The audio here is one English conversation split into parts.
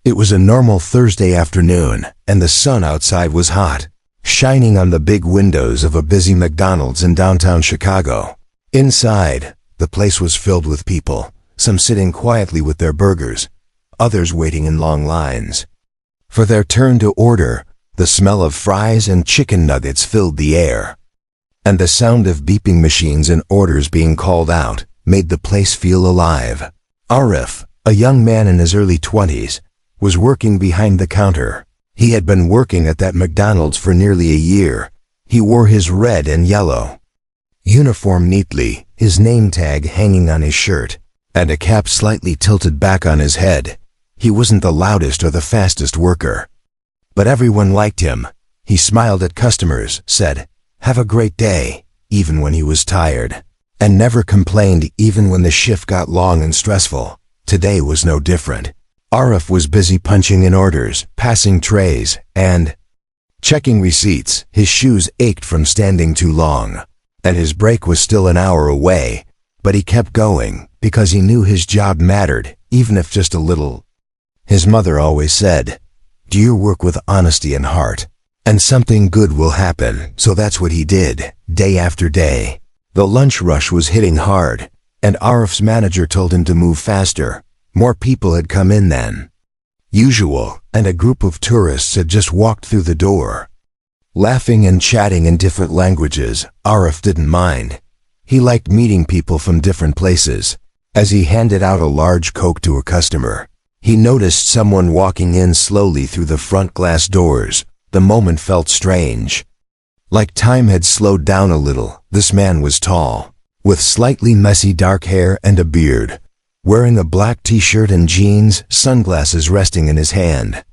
It was a normal Thursday afternoon, and the sun outside was hot, shining on the big windows of a busy McDonald's in downtown Chicago. Inside, the place was filled with people, some sitting quietly with their burgers, others waiting in long lines for their turn to order. The smell of fries and chicken nuggets filled the air, and the sound of beeping machines and orders being called out made the place feel alive. Arif, a young man in his early 20s, was working behind the counter. He had been working at that McDonald's for nearly a year. He wore his red and yellow uniform neatly, his name tag hanging on his shirt, and a cap slightly tilted back on his head. He wasn't the loudest or the fastest worker, but everyone liked him. He smiled at customers, said, "Have a great day," even when he was tired, and never complained even when the shift got long and stressful. Today was no different. Arif was busy punching in orders, passing trays, and checking receipts. His shoes ached from standing too long, and his break was still an hour away, but he kept going because he knew his job mattered, even if just a little. His mother always said, "Do your work with honesty and heart, and something good will happen." So that's what he did, day after day. The lunch rush was hitting hard, and Arif's manager told him to move faster. More people had come in than usual, and a group of tourists had just walked through the door. Laughing and chatting in different languages, Arif didn't mind. He liked meeting people from different places. As he handed out a large Coke to a customer, he noticed someone walking in slowly through the front glass doors. The moment felt strange. Like time had slowed down a little. This man was tall, with slightly messy dark hair and a beard, wearing a black t-shirt and jeans, sunglasses resting in his hand.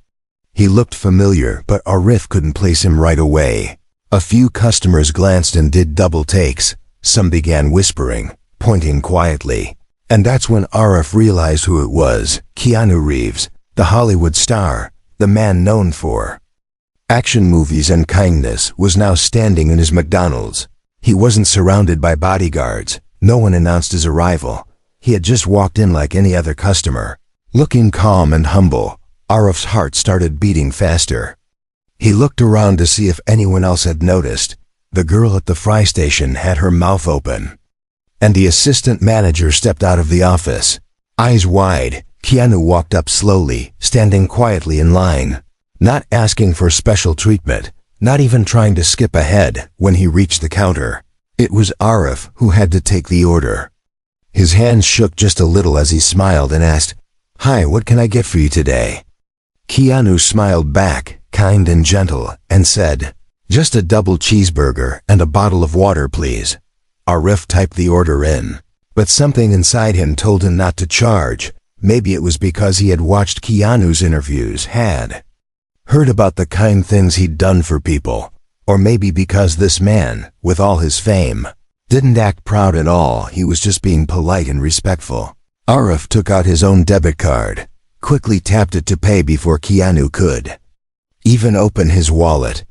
He looked familiar, but Arif couldn't place him right away. A few customers glanced and did double takes. Some began whispering, pointing quietly. And that's when Arif realized who it was. Keanu Reeves, the Hollywood star, the man known for action movies and kindness, was now standing in his McDonald's. He wasn't surrounded by bodyguards. No one announced his arrival. He had just walked in like any other customer. Looking calm and humble, Arif's heart started beating faster. He looked around to see if anyone else had noticed. The girl at the fry station had her mouth open, and the assistant manager stepped out of the office. Eyes wide, Keanu walked up slowly, standing quietly in line, not asking for special treatment, not even trying to skip ahead. When he reached the counter, it was Arif who had to take the order. His hands shook just a little as he smiled and asked, "Hi, what can I get for you today?" Keanu smiled back, kind and gentle, and said, "Just a double cheeseburger and a bottle of water, please." Arif typed the order in, but something inside him told him not to charge. Maybe it was because he had watched Keanu's interviews, had heard about the kind things he'd done for people, or maybe because this man, with all his fame, didn't act proud at all. He was just being polite and respectful. Arif took out his own debit card, quickly tapped it to pay before Keanu could even open his wallet.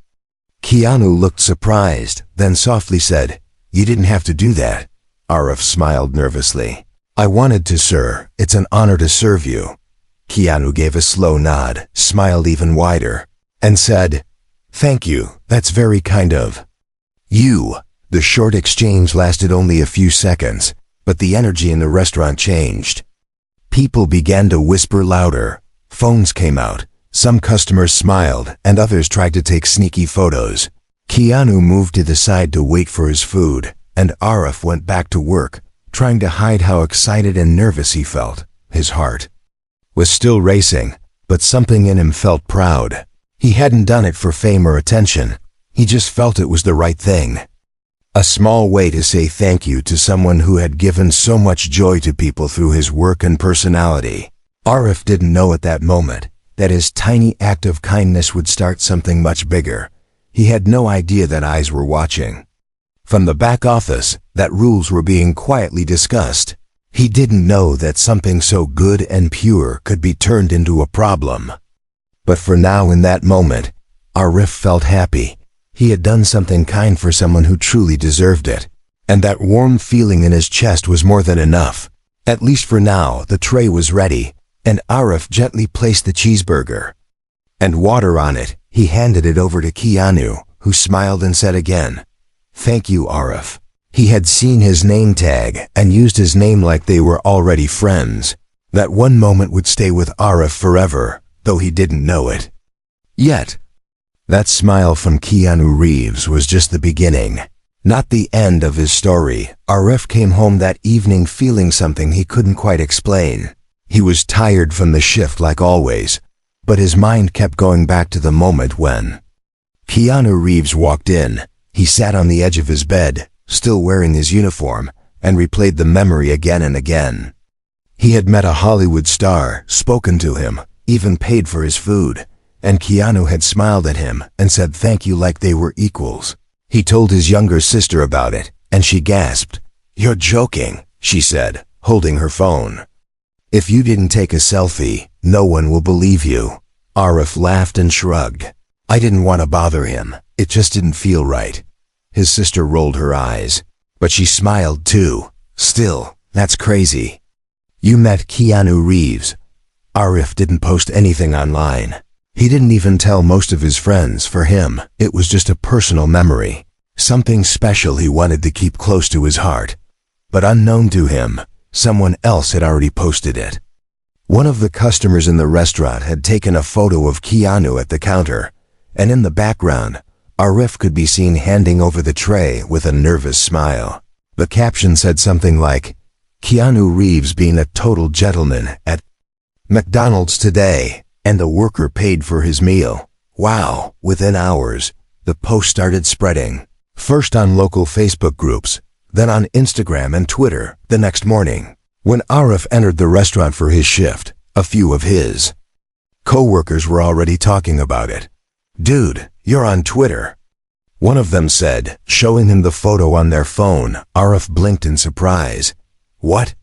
Keanu looked surprised, then softly said, "You didn't have to do that." Arif smiled nervously. "I wanted to, sir. It's an honor to serve you." Keanu gave a slow nod, smiled even wider, and said, "Thank you, that's very kind of you." The short exchange lasted only a few seconds, but the energy in the restaurant changed. People began to whisper louder. Phones came out. Some customers smiled, and others tried to take sneaky photos. Keanu moved to the side to wait for his food, and Arif went back to work, trying to hide how excited and nervous he felt. His heart was still racing, but something in him felt proud. He hadn't done it for fame or attention. He just felt it was the right thing. A small way to say thank you to someone who had given so much joy to people through his work and personality. Arif didn't know at that moment that his tiny act of kindness would start something much bigger. He had no idea that eyes were watching from the back office, that rules were being quietly discussed. He didn't know that something so good and pure could be turned into a problem. But for now, in that moment, Arif felt happy. He had done something kind for someone who truly deserved it, and that warm feeling in his chest was more than enough. At least for now. The tray was ready. and Arif gently placed the cheeseburger and water on it. He handed it over to Keanu, who smiled and said again, "Thank you, Arif." He had seen his name tag and used his name like they were already friends. That one moment would stay with Arif forever, though he didn't know it yet. That smile from Keanu Reeves was just the beginning, not the end of his story. Arif came home that evening feeling something he couldn't quite explain. He was tired from the shift like always, but his mind kept going back to the moment when Keanu Reeves walked in. He sat on the edge of his bed, still wearing his uniform, and replayed the memory again and again. He had met a Hollywood star, spoken to him, even paid for his food, and Keanu had smiled at him and said thank you like they were equals. He told his younger sister about it, and she gasped. "You're joking," she said, holding her phone. "If you didn't take a selfie, no one will believe you." Arif laughed and shrugged. "I didn't want to bother him. It just didn't feel right." His sister rolled her eyes, but she smiled too. "Still, that's crazy. You met Keanu Reeves." Arif didn't post anything online. He didn't even tell most of his friends. For him, it was just a personal memory, something special he wanted to keep close to his heart. But unknown to him, someone else had already posted it. One of the customers in the restaurant had taken a photo of Keanu at the counter, and in the background, Arif could be seen handing over the tray with a nervous smile. The caption said something like, "Keanu Reeves being a total gentleman at McDonald's today, and the worker paid for his meal." Wow! Within hours, the post started spreading, first on local Facebook groups, then on Instagram and Twitter. The next morning, when Arif entered the restaurant for his shift, a few of his co-workers were already talking about it. "Dude, you're on Twitter," one of them said, showing him the photo on their phone. Arif blinked in surprise. "What?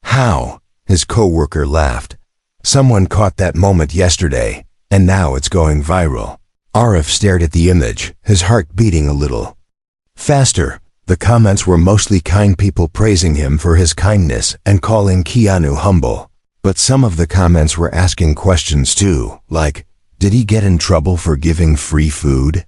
How?" His co-worker laughed. "Someone caught that moment yesterday, and now it's going viral." Arif stared at the image, his heart beating a little faster. The comments were mostly kind people praising him for his kindness and calling Keanu humble. But some of the comments were asking questions too, like, did he get in trouble for giving free food?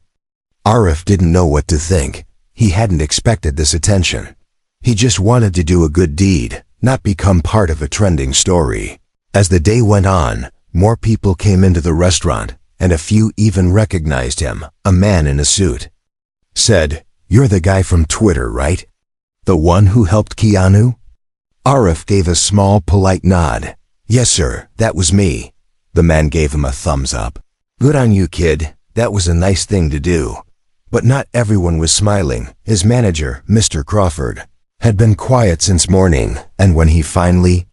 Arif didn't know what to think. He hadn't expected this attention. He just wanted to do a good deed, not become part of a trending story. As the day went on, more people came into the restaurant, and a few even recognized him. A man in a suit said, "You're the guy from Twitter, right? The one who helped Keanu?" Arif gave a small, polite nod. "Yes, sir, that was me." The man gave him a thumbs up. "Good on you, kid. That was a nice thing to do." But not everyone was smiling. His manager, Mr. Crawford, had been quiet since morning, and when he finally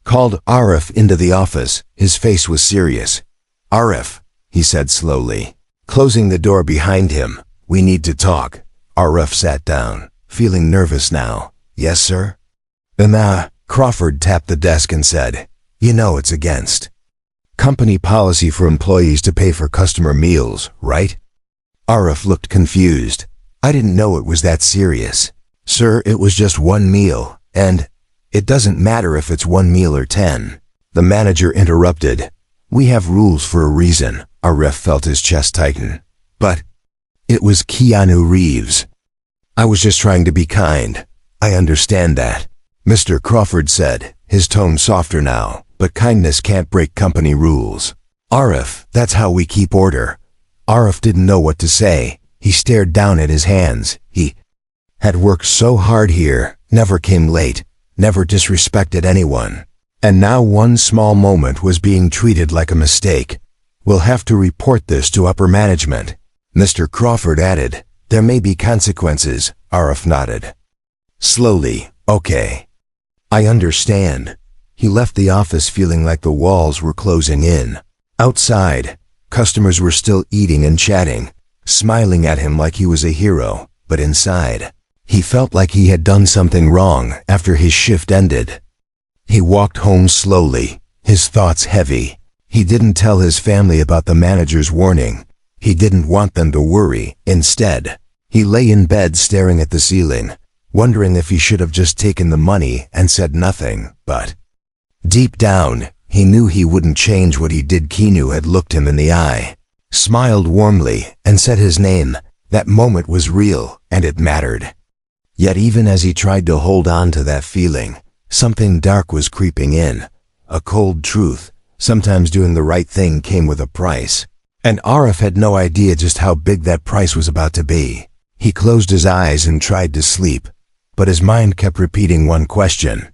called Arif into the office, his face was serious. "Arif," he said slowly, closing the door behind him, "we need to talk." Arif sat down, feeling nervous now. "Yes, sir?" Crawford tapped the desk and said, "You know it's against company policy for employees to pay for customer meals, right?" Arif looked confused. "I didn't know it was that serious." "Sir, it was just one meal, and it doesn't matter if it's one meal or 10. The manager interrupted. "We have rules for a reason." Arif felt his chest tighten. "But it was Keanu Reeves. I was just trying to be kind. I understand that," Mr. Crawford said, his tone softer now. "But kindness can't break company rules." "Arif, that's how we keep order." Arif didn't know what to say. He stared down at his hands. He had worked so hard here, never came late, never disrespected anyone. And now one small moment was being treated like a mistake. "We'll have to report this to upper management," Mr. Crawford added. "There may be consequences." Arif nodded slowly. "Okay. I understand." He left the office feeling like the walls were closing in. Outside, customers were still eating and chatting, smiling at him like he was a hero. But inside, he felt like he had done something wrong after his shift ended. He walked home slowly, his thoughts heavy. He didn't tell his family about the manager's warning. He didn't want them to worry. Instead, he lay in bed staring at the ceiling, wondering if he should have just taken the money and said nothing. But deep down, He knew he wouldn't change what he did. Keanu had looked him in the eye, smiled warmly, and said his name. That moment was real, and it mattered. Yet even as he tried to hold on to that feeling, something dark was creeping in. A cold truth. Sometimes doing the right thing came with a price. And Arif had no idea just how big that price was about to be. He closed his eyes and tried to sleep, but his mind kept repeating one question.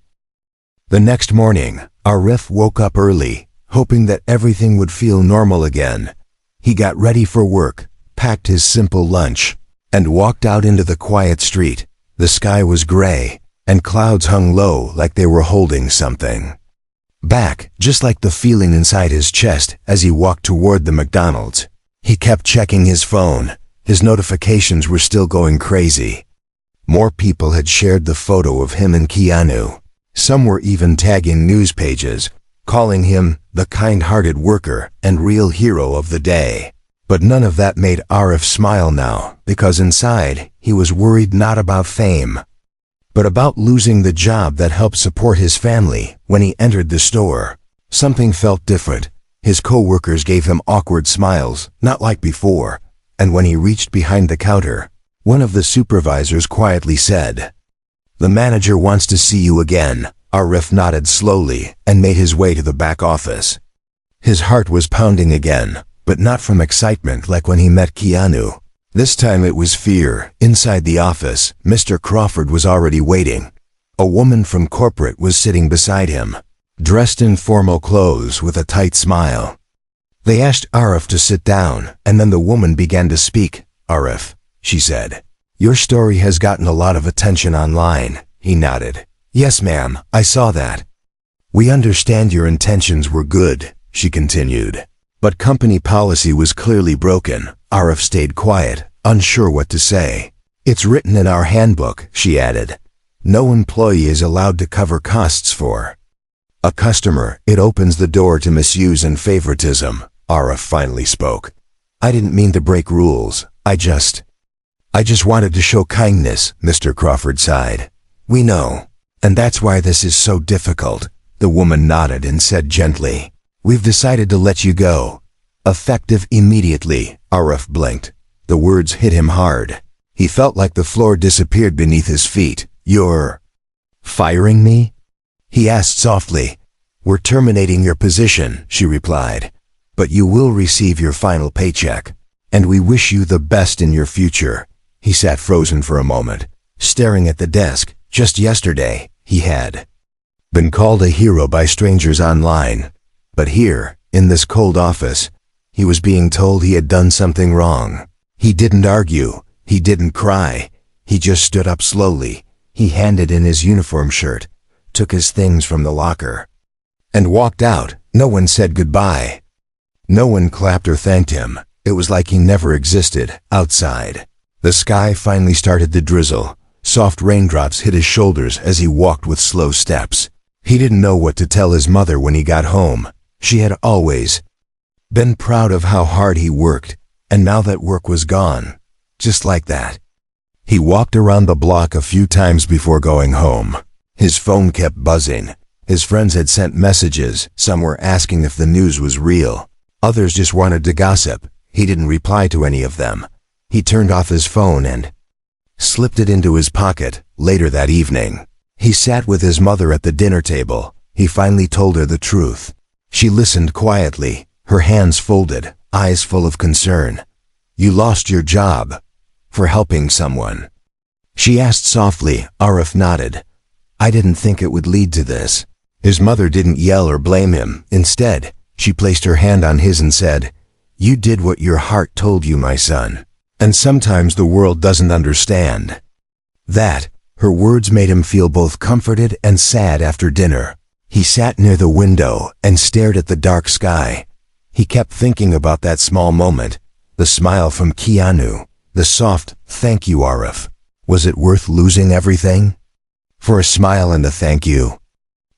The next morning, Arif woke up early, hoping that everything would feel normal again. He got ready for work, packed his simple lunch, and walked out into the quiet street. The sky was gray, and clouds hung low like they were holding something back, just like the feeling inside his chest as he walked toward the McDonald's. He kept checking his phone. His notifications were still going crazy. More people had shared the photo of him and Keanu. Some were even tagging news pages, calling him the kind-hearted worker and real hero of the day. But none of that made Arif smile now, because inside, he was worried not about fame, but about losing the job that helped support his family. When he entered the store, something felt different. His co-workers gave him awkward smiles, not like before, and when he reached behind the counter, one of the supervisors quietly said, "The manager wants to see you again." Arif nodded slowly and made his way to the back office. His heart was pounding again, but not from excitement like when he met Keanu. This time it was fear. Inside the office, Mr. Crawford was already waiting. A woman from corporate was sitting beside him, dressed in formal clothes with a tight smile. They asked Arif to sit down, and then the woman began to speak. "Arif," she said, "your story has gotten a lot of attention online." He nodded. "Yes, ma'am, I saw that." "We understand your intentions were good," she continued, "but company policy was clearly broken." Arif stayed quiet, unsure what to say. "It's written in our handbook," she added. "No employee is allowed to cover costs for a customer. It opens the door to misuse and favoritism." Arif finally spoke. "I didn't mean to break rules. I just wanted to show kindness," Mr. Crawford sighed. "We know. And that's why this is so difficult." The woman nodded and said gently, "We've decided to let you go. Effective immediately." Arif blinked. The words hit him hard. He felt like the floor disappeared beneath his feet. "You're firing me?" he asked softly. "We're terminating your position," she replied. "But you will receive your final paycheck. And we wish you the best in your future." He sat frozen for a moment, staring at the desk. Just yesterday, he had been called a hero by strangers online. But here, in this cold office, he was being told he had done something wrong. He didn't argue. He didn't cry. He just stood up slowly. He handed in his uniform shirt, took his things from the locker, and walked out. No one said goodbye. No one clapped or thanked him. It was like he never existed. Outside, the sky finally started to drizzle. Soft raindrops hit his shoulders as he walked with slow steps. He didn't know what to tell his mother when he got home. She had always been proud of how hard he worked, and now that work was gone. Just like that. He walked around the block a few times before going home. His phone kept buzzing. His friends had sent messages. Some were asking if the news was real. Others just wanted to gossip. He didn't reply to any of them. He turned off his phone and slipped it into his pocket. Later that evening, he sat with his mother at the dinner table. He finally told her the truth. She listened quietly, her hands folded, eyes full of concern. "You lost your job for helping someone?" she asked softly. Arif nodded. "I didn't think it would lead to this." His mother didn't yell or blame him. Instead, she placed her hand on his and said, "You did what your heart told you, my son. And sometimes the world doesn't understand that." Her words made him feel both comforted and sad. After dinner, he sat near the window and stared at the dark sky. He kept thinking about that small moment, the smile from Keanu, the soft, "Thank you, Arif." Was it worth losing everything for a smile and a thank you?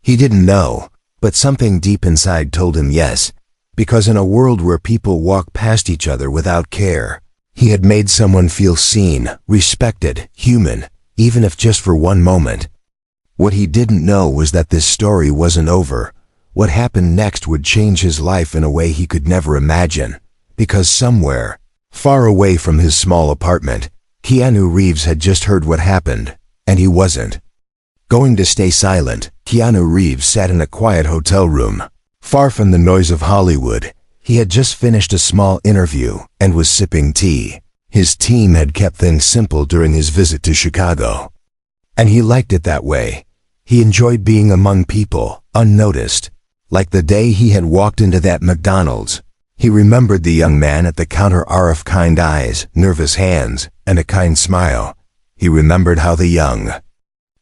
He didn't know, but something deep inside told him yes, because in a world where people walk past each other without care, he had made someone feel seen, respected, human, even if just for one moment. What he didn't know was that this story wasn't over. What happened next would change his life in a way he could never imagine, because somewhere, far away from his small apartment, Keanu Reeves had just heard what happened, and he wasn't going to stay silent. Keanu Reeves sat in a quiet hotel room, far from the noise of Hollywood. He had just finished a small interview and was sipping tea. His team had kept things simple during his visit to Chicago, and he liked it that way. He enjoyed being among people, unnoticed. Like the day he had walked into that McDonald's, he remembered the young man at the counter, Arif, kind eyes, nervous hands, and a kind smile. He remembered how the young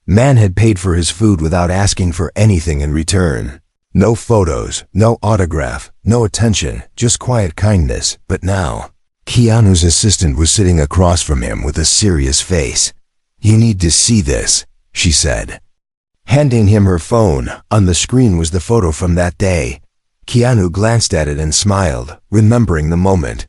man had paid for his food without asking for anything in return. No photos, no autograph, no attention, just quiet kindness. But now, Keanu's assistant was sitting across from him with a serious face. "You need to see this," she said, handing him her phone. On the screen was the photo from that day. Keanu glanced at it and smiled, remembering the moment.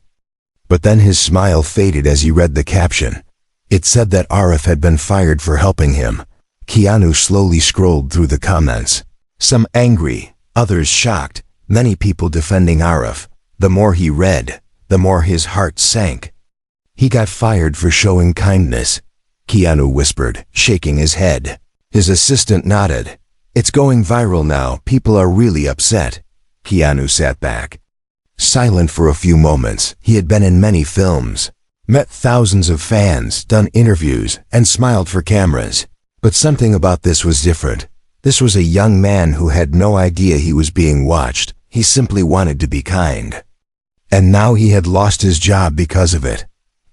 But then his smile faded as he read the caption. It said that Arif had been fired for helping him. Keanu slowly scrolled through the comments. Some angry, others shocked, many people defending Arif. The more he read, the more his heart sank. "He got fired for showing kindness," Keanu whispered, shaking his head. His assistant nodded. "It's going viral now. People are really upset." Keanu sat back, silent for a few moments. He had been in many films, met thousands of fans, done interviews, and smiled for cameras. But something about this was different. This was a young man who had no idea he was being watched. He simply wanted to be kind. And now he had lost his job because of it.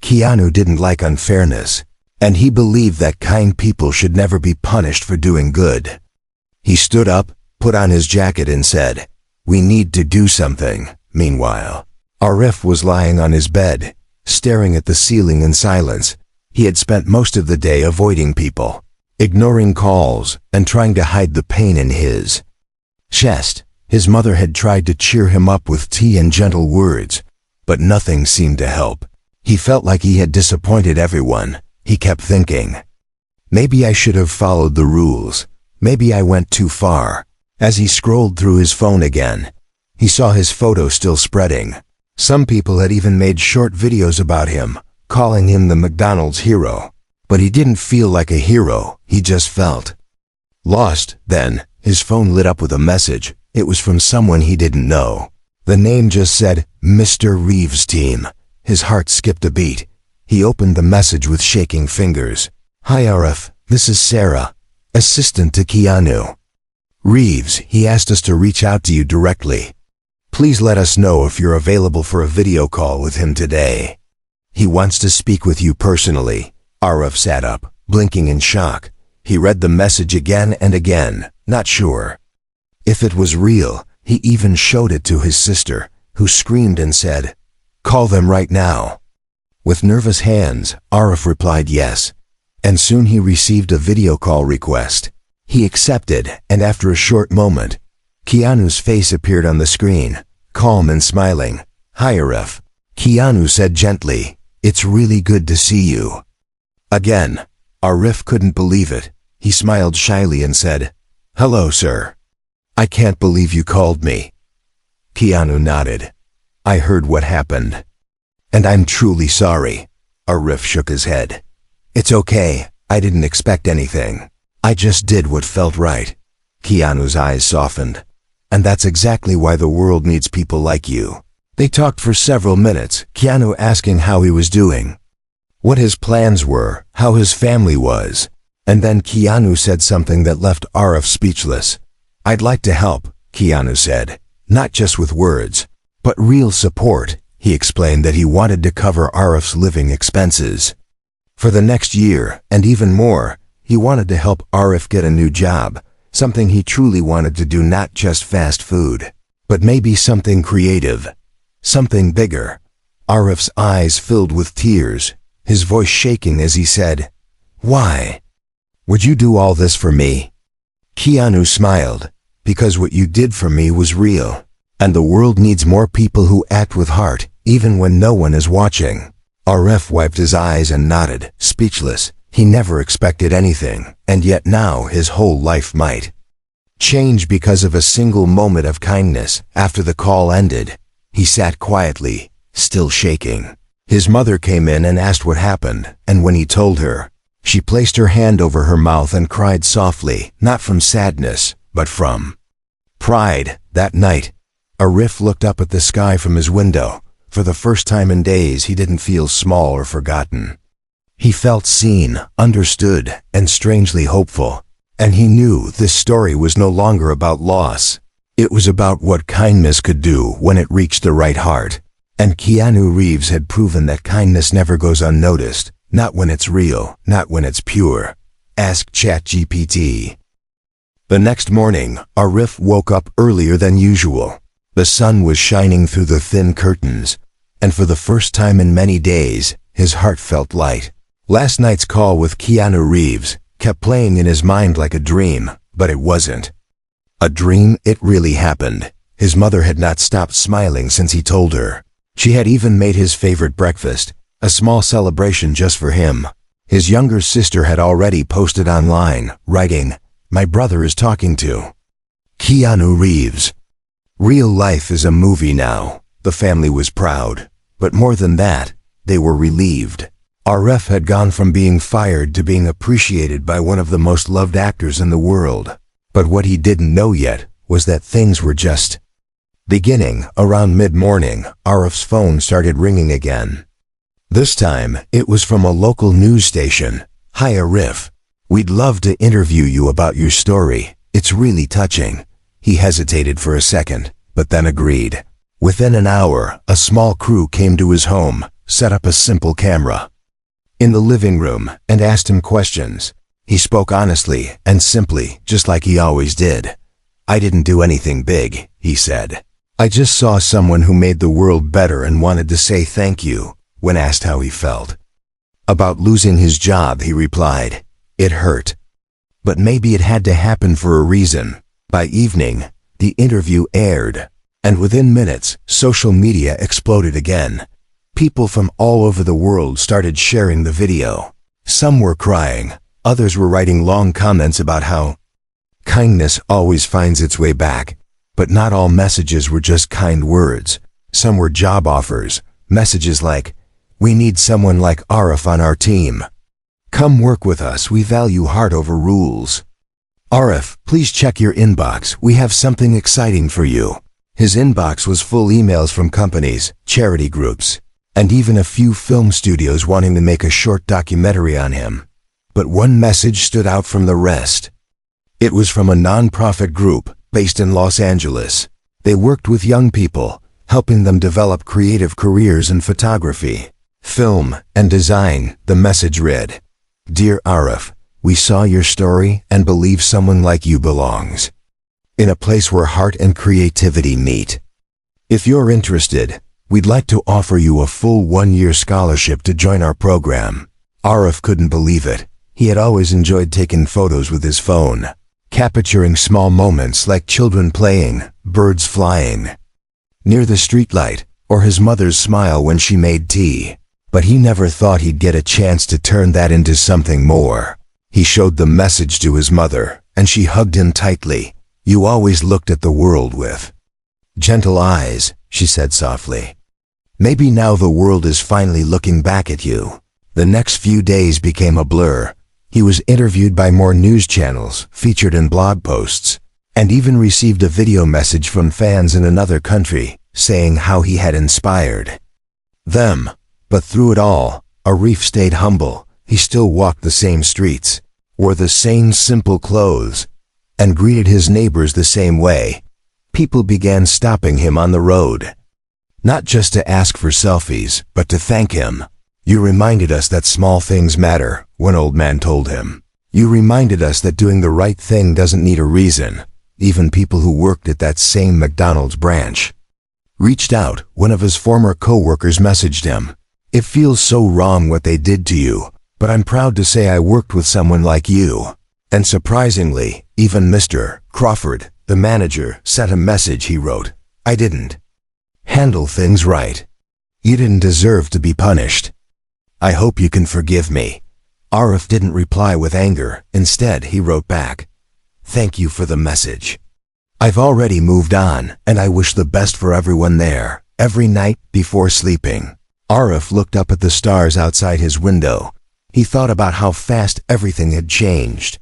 Keanu didn't like unfairness, and he believed that kind people should never be punished for doing good. He stood up, put on his jacket, and said, "We need to do something." Meanwhile, Arif was lying on his bed, staring at the ceiling in silence. He had spent most of the day avoiding people, ignoring calls, and trying to hide the pain in his chest. His mother had tried to cheer him up with tea and gentle words, but nothing seemed to help. He felt like he had disappointed everyone. He kept thinking, maybe I should have followed the rules. Maybe I went too far. As he scrolled through his phone again, he saw his photo still spreading. Some people had even made short videos about him, calling him the McDonald's hero. But he didn't feel like a hero, he just felt lost. Then, his phone lit up with a message. It was from someone he didn't know. The name just said, "Mr. Reeves Team." His heart skipped a beat. He opened the message with shaking fingers. "Hi Arif, this is Sarah, assistant to Keanu Reeves. He asked us to reach out to you directly. Please let us know if you're available for a video call with him today. He wants to speak with you personally." Arif sat up, blinking in shock. He read the message again and again, not sure if it was real. He even showed it to his sister, who screamed and said, "Call them right now." With nervous hands, Arif replied yes, and soon he received a video call request. He accepted, and after a short moment, Keanu's face appeared on the screen, calm and smiling. "Hi Arif," Keanu said gently. "It's really good to see you again." Arif couldn't believe it. He smiled shyly and said, "Hello, sir. I can't believe you called me." Keanu nodded. "I heard what happened, and I'm truly sorry." Arif shook his head. "It's okay. I didn't expect anything. I just did what felt right." Keanu's eyes softened. "And that's exactly why the world needs people like you." They talked for several minutes, Keanu asking how he was doing, what his plans were, how his family was. And then Keanu said something that left Arif speechless. "I'd like to help," Keanu said, "not just with words, but real support." He explained that he wanted to cover Arif's living expenses for the next year, and even more, he wanted to help Arif get a new job, something he truly wanted to do, not just fast food, but maybe something creative, something bigger. Arif's eyes filled with tears, his voice shaking as he said, "Why would you do all this for me?" Keanu smiled. "Because what you did for me was real, and the world needs more people who act with heart, even when no one is watching." Arif wiped his eyes and nodded, speechless. He never expected anything, and yet now his whole life might change because of a single moment of kindness. After the call ended, he sat quietly, still shaking. His mother came in and asked what happened, and when he told her, she placed her hand over her mouth and cried softly, not from sadness, but from pride. That night, Arif looked up at the sky from his window. For the first time in days, he didn't feel small or forgotten. He felt seen, understood, and strangely hopeful. And he knew this story was no longer about loss. It was about what kindness could do when it reached the right heart. And Keanu Reeves had proven that kindness never goes unnoticed, not when it's real, not when it's pure. Ask ChatGPT. The next morning, Arif woke up earlier than usual. The sun was shining through the thin curtains, and for the first time in many days, his heart felt light. Last night's call with Keanu Reeves kept playing in his mind like a dream, but it wasn't a dream, it really happened. His mother had not stopped smiling since he told her. She had even made his favorite breakfast, a small celebration just for him. His younger sister had already posted online, writing, "My brother is talking to Keanu Reeves." Real life is a movie now. The family was proud, but more than that, they were relieved. Arif had gone from being fired to being appreciated by one of the most loved actors in the world. But what he didn't know yet was that things were just beginning. Around mid-morning, Arif's phone started ringing again. This time, it was from a local news station. "Hi Arif. We'd love to interview you about your story. It's really touching." He hesitated for a second, but then agreed. Within an hour, a small crew came to his home, set up a simple camera in the living room, and asked him questions. He spoke honestly and simply, just like he always did. "I didn't do anything big," he said. "I just saw someone who made the world better and wanted to say thank you." When asked how he felt about losing his job, he replied, "It hurt. But maybe it had to happen for a reason." By evening, the interview aired, and within minutes, social media exploded again. People from all over the world started sharing the video. Some were crying, others were writing long comments about how kindness always finds its way back. But not all messages were just kind words. Some were job offers, messages like, "We need someone like Arif on our team. Come work with us, we value heart over rules. Arif, please check your inbox, we have something exciting for you." His inbox was full emails from companies, charity groups, and even a few film studios wanting to make a short documentary on him. But one message stood out from the rest. It was from a non-profit group based in Los Angeles. They worked with young people, helping them develop creative careers in photography, film, and design. The message read, "Dear Arif, we saw your story and believe someone like you belongs in a place where heart and creativity meet. If you're interested, we'd like to offer you a full 1-year scholarship to join our program." Arif couldn't believe it. He had always enjoyed taking photos with his phone, capturing small moments like children playing, birds flying near the streetlight, or his mother's smile when she made tea. But he never thought he'd get a chance to turn that into something more. He showed the message to his mother, and she hugged him tightly. "You always looked at the world with gentle eyes," she said softly. "Maybe now the world is finally looking back at you." The next few days became a blur. He was interviewed by more news channels, featured in blog posts, and even received a video message from fans in another country, saying how he had inspired them. But through it all, Arif stayed humble. He still walked the same streets, wore the same simple clothes, and greeted his neighbors the same way. People began stopping him on the road, not just to ask for selfies, but to thank him. "You reminded us that small things matter," one old man told him. "You reminded us that doing the right thing doesn't need a reason." Even people who worked at that same McDonald's branch reached out. One of his former co-workers messaged him, "It feels so wrong what they did to you, but I'm proud to say I worked with someone like you." And surprisingly, even Mr. Crawford, the manager, sent a message. He wrote, "I didn't handle things right. You didn't deserve to be punished. I hope you can forgive me." Arif didn't reply with anger. Instead, he wrote back, Thank you for the message. I've already moved on, and I wish the best for everyone there. Every night before sleeping, Arif looked up at the stars outside his window. He thought about how fast everything had changed.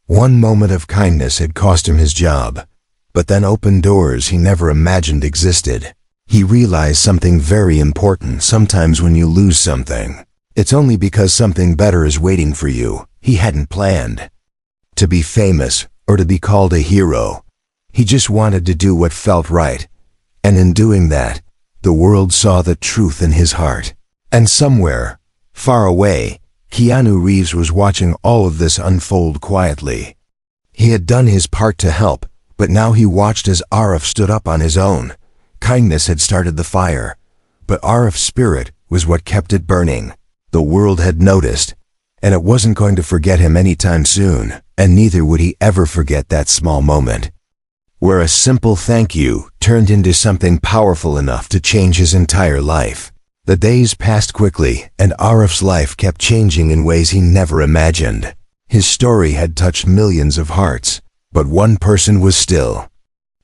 One moment of kindness had cost him his job, but then opened doors he never imagined existed. He realized something very important. Sometimes when you lose something, it's only because something better is waiting for you. He hadn't planned to be famous or to be called a hero. He just wanted to do what felt right. And in doing that, the world saw the truth in his heart. And somewhere, far away, Keanu Reeves was watching all of this unfold quietly. He had done his part to help, but now he watched as Arif stood up on his own. Kindness had started the fire, but Arif's spirit was what kept it burning. The world had noticed, and it wasn't going to forget him anytime soon, and neither would he ever forget that small moment, where a simple thank you turned into something powerful enough to change his entire life. The days passed quickly, and Arif's life kept changing in ways he never imagined. His story had touched millions of hearts, but one person was still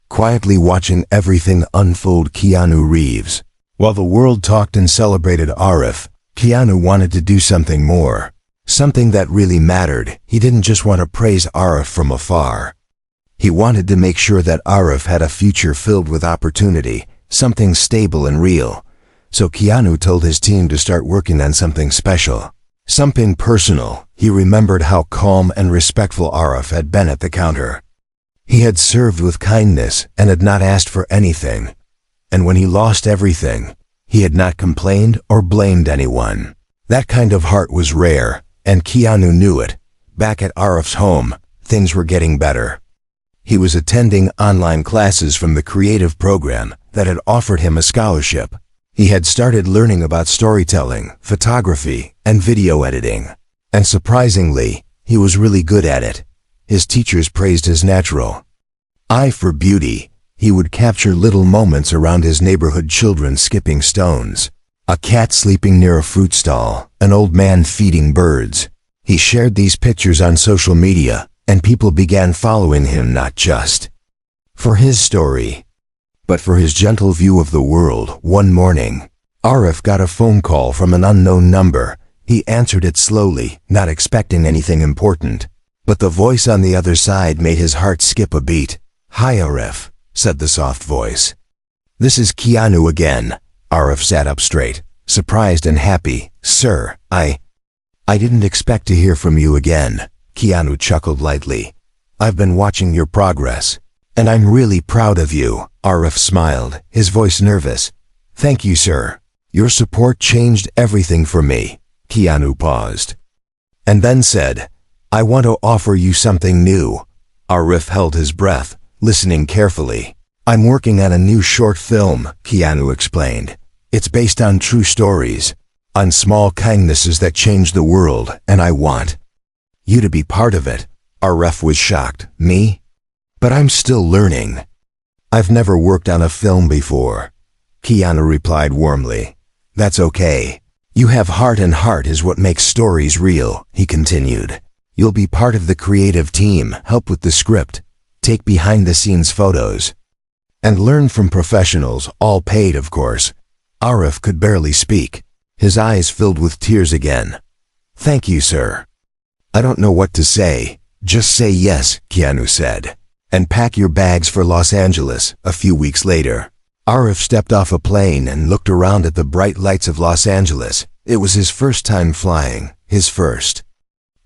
quietly watching everything unfold: Keanu Reeves. While the world talked and celebrated Arif, Keanu wanted to do something more, something that really mattered. He didn't just want to praise Arif from afar. He wanted to make sure that Arif had a future filled with opportunity, something stable and real. So Keanu told his team to start working on something special, something personal. He remembered how calm and respectful Arif had been at the counter. He had served with kindness and had not asked for anything. And when he lost everything, he had not complained or blamed anyone. That kind of heart was rare, and Keanu knew it. Back at Arif's home, things were getting better. He was attending online classes from the creative program that had offered him a scholarship. He had started learning about storytelling, photography, and video editing. And surprisingly, he was really good at it. His teachers praised his natural eye for beauty. He would capture little moments around his neighborhood: children skipping stones, a cat sleeping near a fruit stall, an old man feeding birds. He shared these pictures on social media, and people began following him not just for his story, but for his gentle view of the world. One morning, Arif got a phone call from an unknown number. He answered it slowly, not expecting anything important. But the voice on the other side made his heart skip a beat. "Hi Arif," said the soft voice. "This is Keanu again." Arif sat up straight, surprised and happy. "Sir, I didn't expect to hear from you again." Keanu chuckled lightly. "I've been watching your progress, and I'm really proud of you." Arif smiled, his voice nervous. "Thank you, sir. Your support changed everything for me." Keanu paused, and then said, "I want to offer you something new." Arif held his breath, listening carefully. "I'm working on a new short film," Keanu explained. "It's based on true stories, on small kindnesses that change the world, and I want you to be part of it." Arif was shocked. "Me? But I'm still learning. I've never worked on a film before." Keanu replied warmly. "That's okay. You have heart, and heart is what makes stories real," he continued. "You'll be part of the creative team, help with the script, take behind-the-scenes photos, and learn from professionals, all paid, of course." Arif could barely speak. His eyes filled with tears again. "Thank you, sir. I don't know what to say." "Just say yes," Keanu said, "and pack your bags for Los Angeles." A few weeks later, Arif stepped off a plane and looked around at the bright lights of Los Angeles. It was his first time flying, his first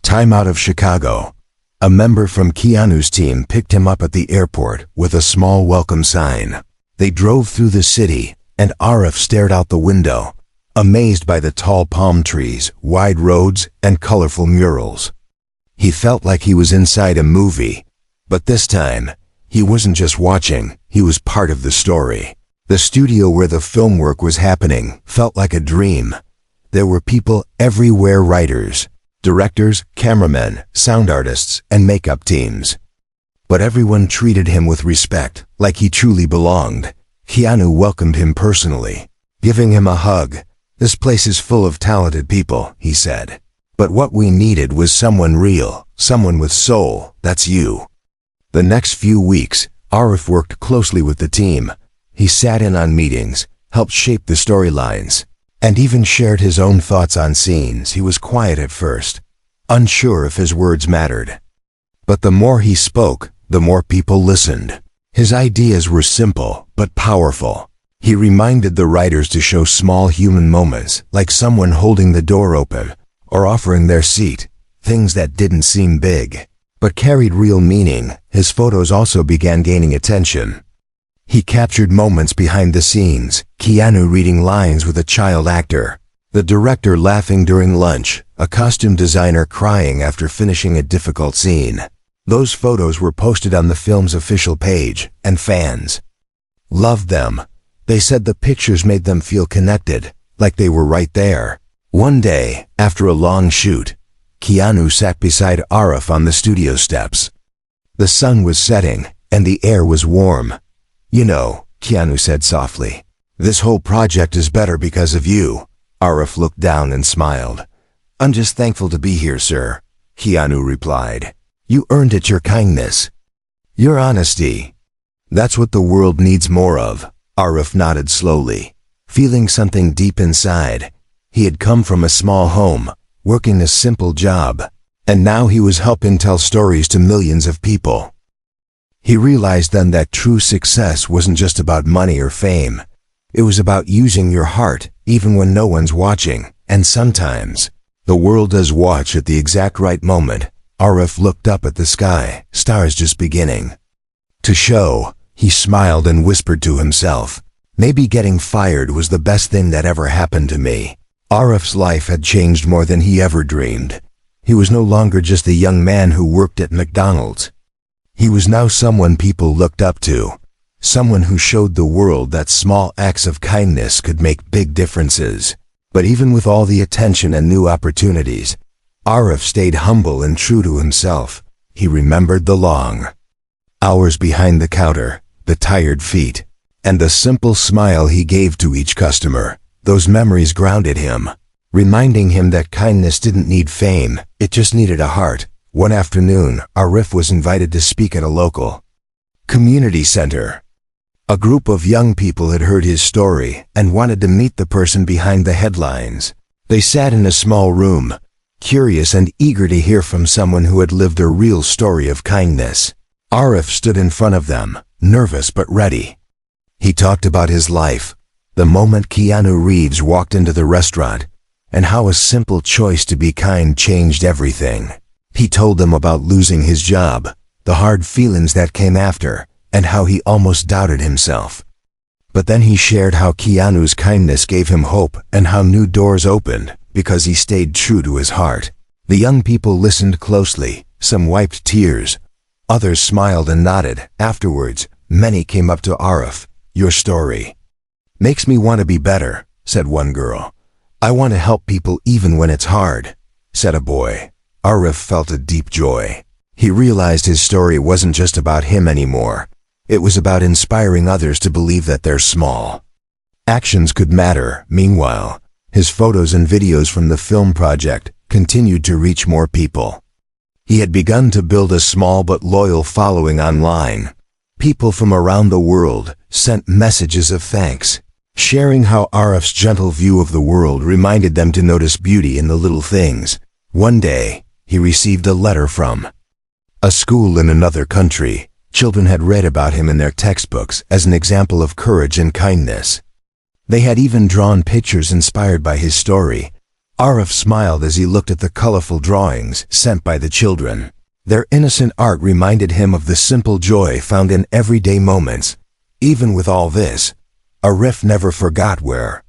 time out of Chicago. A member from Keanu's team picked him up at the airport with a small welcome sign. They drove through the city, and Arif stared out the window, amazed by the tall palm trees, wide roads, and colorful murals. He felt like he was inside a movie, but this time, he wasn't just watching, he was part of the story. The studio where the film work was happening felt like a dream. There were people everywhere: writers, directors, cameramen, sound artists, and makeup teams. But everyone treated him with respect, like he truly belonged. Keanu welcomed him personally, giving him a hug. "This place is full of talented people," he said. "But what we needed was someone real, someone with soul. That's you." The next few weeks, Arif worked closely with the team. He sat in on meetings, helped shape the storylines, and even shared his own thoughts on scenes. He was quiet at first, unsure if his words mattered. But the more he spoke, the more people listened. His ideas were simple but powerful. He reminded the writers to show small human moments, like someone holding the door open or offering their seat, things that didn't seem big, but carried real meaning. His photos also began gaining attention. He captured moments behind the scenes, Keanu reading lines with a child actor, the director laughing during lunch, a costume designer crying after finishing a difficult scene. Those photos were posted on the film's official page, and fans loved them. They said the pictures made them feel connected, like they were right there. One day, after a long shoot, Keanu sat beside Arif on the studio steps. The sun was setting, and the air was warm. "You know," Keanu said softly, "this whole project is better because of you." Arif looked down and smiled. "I'm just thankful to be here, sir," Keanu replied. "You earned it, your kindness, your honesty. That's what the world needs more of." Arif nodded slowly, feeling something deep inside. He had come from a small home, working a simple job, and now he was helping tell stories to millions of people. He realized then that true success wasn't just about money or fame. It was about using your heart, even when no one's watching. And sometimes, the world does watch at the exact right moment. Arif looked up at the sky, stars just beginning to show. He smiled and whispered to himself, "Maybe getting fired was the best thing that ever happened to me." Arif's life had changed more than he ever dreamed. He was no longer just a young man who worked at McDonald's. He was now someone people looked up to, someone who showed the world that small acts of kindness could make big differences. But even with all the attention and new opportunities, Arif stayed humble and true to himself. He remembered the long hours behind the counter, the tired feet, and the simple smile he gave to each customer. Those memories grounded him, reminding him that kindness didn't need fame, it just needed a heart. One afternoon, Arif was invited to speak at a local community center. A group of young people had heard his story and wanted to meet the person behind the headlines. They sat in a small room, curious and eager to hear from someone who had lived a real story of kindness. Arif stood in front of them, nervous but ready. He talked about his life, the moment Keanu Reeves walked into the restaurant, and how a simple choice to be kind changed everything. He told them about losing his job, the hard feelings that came after, and how he almost doubted himself. But then he shared how Keanu's kindness gave him hope and how new doors opened because he stayed true to his heart. The young people listened closely, some wiped tears, others smiled and nodded. Afterwards, many came up to Arif. "Your story makes me want to be better," said one girl. "I want to help people even when it's hard," said a boy. Arif felt a deep joy. He realized his story wasn't just about him anymore. It was about inspiring others to believe that their small actions could matter. Meanwhile, his photos and videos from the film project continued to reach more people. He had begun to build a small but loyal following online. People from around the world sent messages of thanks, sharing how Arif's gentle view of the world reminded them to notice beauty in the little things. One day, he received a letter from a school in another country. Children had read about him in their textbooks as an example of courage and kindness. They had even drawn pictures inspired by his story. Arif smiled as he looked at the colorful drawings sent by the children. Their innocent art reminded him of the simple joy found in everyday moments. Even with all this, Arif never forgot where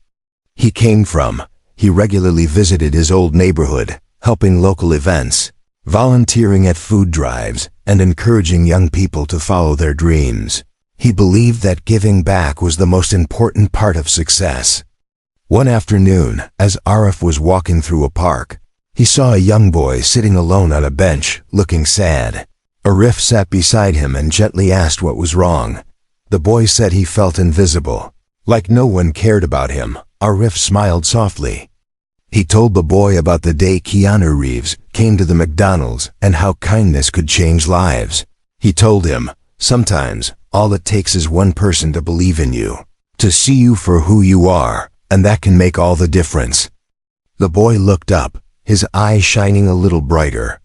he came from. He regularly visited his old neighborhood, helping local events, volunteering at food drives, and encouraging young people to follow their dreams. He believed that giving back was the most important part of success. One afternoon, as Arif was walking through a park, he saw a young boy sitting alone on a bench, looking sad. Arif sat beside him and gently asked what was wrong. The boy said he felt invisible, like no one cared about him. Arif smiled softly. He told the boy about the day Keanu Reeves came to the McDonald's and how kindness could change lives. He told him, "Sometimes, all it takes is one person to believe in you, to see you for who you are, and that can make all the difference." The boy looked up, his eyes shining a little brighter.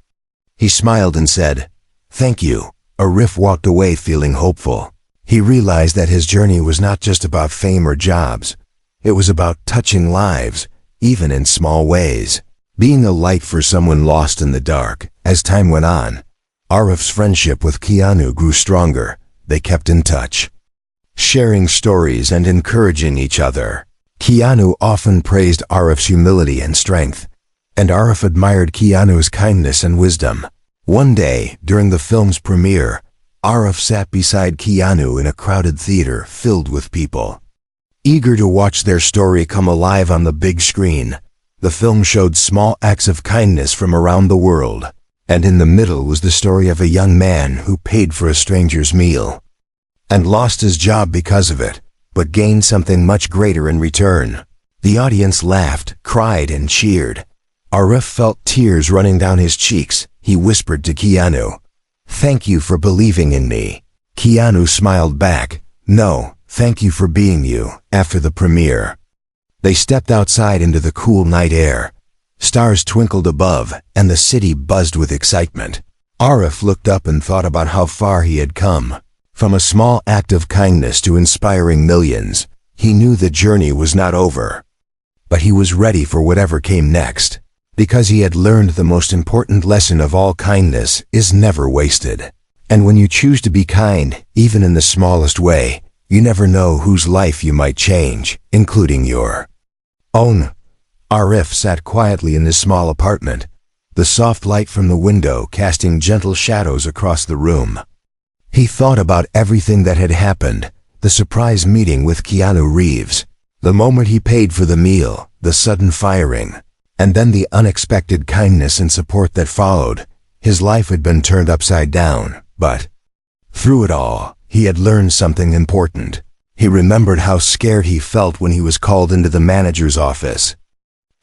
He smiled and said, "Thank you." Arif walked away feeling hopeful. He realized that his journey was not just about fame or jobs. It was about touching lives, even in small ways. Being a light for someone lost in the dark. As time went on, Arif's friendship with Keanu grew stronger. They kept in touch, sharing stories and encouraging each other. Keanu often praised Arif's humility and strength, and Arif admired Keanu's kindness and wisdom. One day, during the film's premiere, Arif sat beside Keanu in a crowded theater filled with people, eager to watch their story come alive on the big screen. The film showed small acts of kindness from around the world, and in the middle was the story of a young man who paid for a stranger's meal and lost his job because of it, but gained something much greater in return. The audience laughed, cried, and cheered. Arif felt tears running down his cheeks. He whispered to Keanu, "Thank you for believing in me." Keanu smiled back, "No, thank you for being you." After the premiere, they stepped outside into the cool night air. Stars twinkled above, and the city buzzed with excitement. Arif looked up and thought about how far he had come. From a small act of kindness to inspiring millions, he knew the journey was not over. But he was ready for whatever came next, because he had learned the most important lesson of all: kindness is never wasted. And when you choose to be kind, even in the smallest way, you never know whose life you might change, including your own. Arif sat quietly in his small apartment, the soft light from the window casting gentle shadows across the room. He thought about everything that had happened: the surprise meeting with Keanu Reeves, the moment he paid for the meal, the sudden firing, and then the unexpected kindness and support that followed. His life had been turned upside down, but through it all, he had learned something important. He remembered how scared he felt when he was called into the manager's office,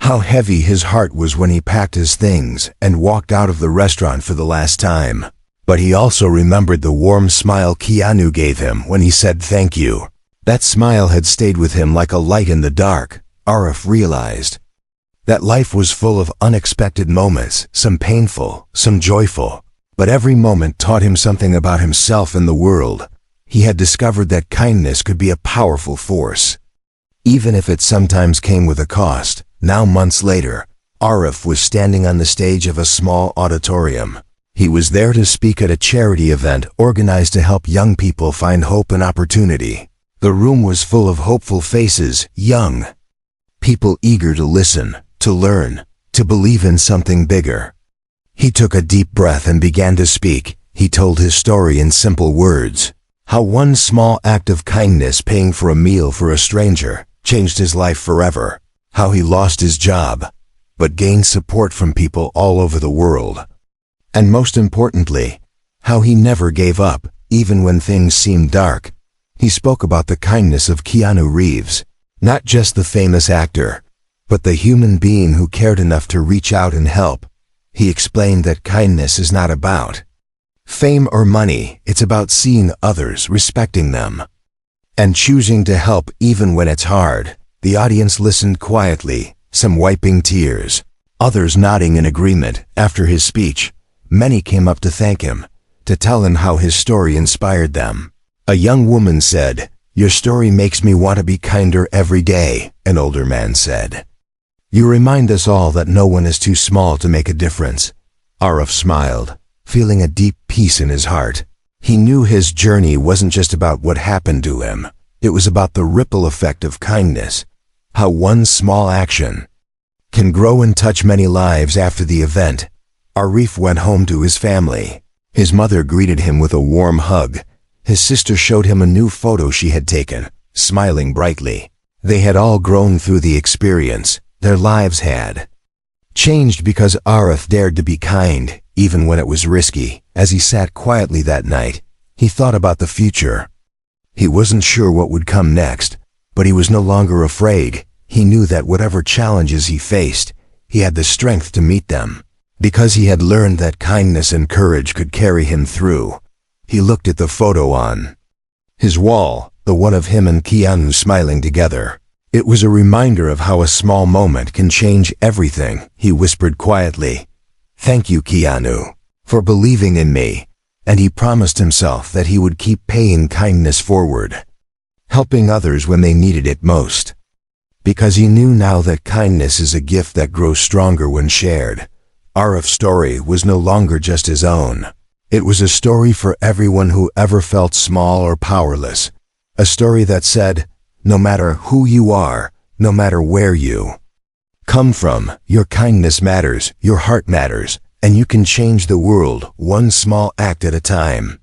how heavy his heart was when he packed his things and walked out of the restaurant for the last time. But he also remembered the warm smile Keanu gave him when he said thank you. That smile had stayed with him like a light in the dark. Arif realized that life was full of unexpected moments, some painful, some joyful, but every moment taught him something about himself and the world. He had discovered that kindness could be a powerful force, even if it sometimes came with a cost. Now, months later, Arif was standing on the stage of a small auditorium. He was there to speak at a charity event organized to help young people find hope and opportunity. The room was full of hopeful faces, young people eager to listen, to learn, to believe in something bigger. He took a deep breath and began to speak. He told his story in simple words: how one small act of kindness, paying for a meal for a stranger, changed his life forever. How he lost his job, but gained support from people all over the world. And most importantly, how he never gave up, even when things seemed dark. He spoke about the kindness of Keanu Reeves, not just the famous actor, but the human being who cared enough to reach out and help. He explained that kindness is not about fame or money. It's about seeing others, respecting them, and choosing to help even when it's hard. The audience listened quietly, some wiping tears, others nodding in agreement. After his speech, many came up to thank him, to tell him how his story inspired them. A young woman said, "Your story makes me want to be kinder every day." An older man said, "You remind us all that no one is too small to make a difference." Arif smiled, feeling a deep peace in his heart. He knew his journey wasn't just about what happened to him. It was about the ripple effect of kindness, how one small action can grow and touch many lives. After the event, Arif went home to his family. His mother greeted him with a warm hug. His sister showed him a new photo she had taken, smiling brightly. They had all grown through the experience. Their lives had changed because Arif dared to be kind, even when it was risky. As he sat quietly that night, he thought about the future. He wasn't sure what would come next, but he was no longer afraid. He knew that whatever challenges he faced, he had the strength to meet them. Because he had learned that kindness and courage could carry him through, He looked at the photo on his wall, the one of him and Keanu smiling together. It was a reminder of how a small moment can change everything. He whispered quietly, "Thank you, Keanu, for believing in me," and he promised himself that he would keep paying kindness forward, helping others when they needed it most. Because he knew now that kindness is a gift that grows stronger when shared. Arif's story was no longer just his own. It was a story for everyone who ever felt small or powerless. A story that said, no matter who you are, no matter where you come from, your kindness matters, your heart matters, and you can change the world one small act at a time.